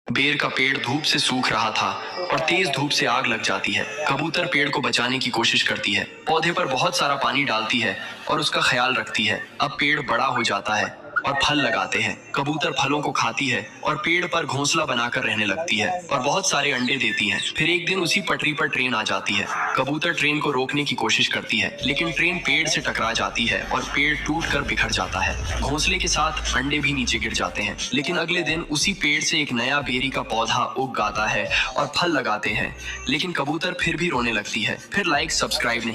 बेर का पेड़ धूप से सूख रहा था और तेज धूप से आग लग जाती है। कबूतर पेड़ को बचाने की कोशिश करती है, पौधे पर बहुत सारा पानी डालती है और उसका ख्याल रखती है। अब पेड़ बड़ा हो जाता है और फल लगाते हैं। कबूतर फलों को खाती है और पेड़ पर घोंसला बनाकर रहने लगती है और बहुत सारे अंडे देती है। फिर एक दिन उसी पटरी पर ट्रेन आ जाती है। कबूतर ट्रेन को रोकने की कोशिश करती है, लेकिन ट्रेन पेड़ से टकरा जाती है और पेड़ टूटकर बिखर जाता है। घोंसले के साथ अंडे भी नीचे गिर जाते हैं। लेकिन अगले दिन उसी पेड़ से एक नया बेरी का पौधा उग आता है और फल लगाते हैं। लेकिन कबूतर फिर भी रोने लगती है। फिर लाइक सब्सक्राइब नहीं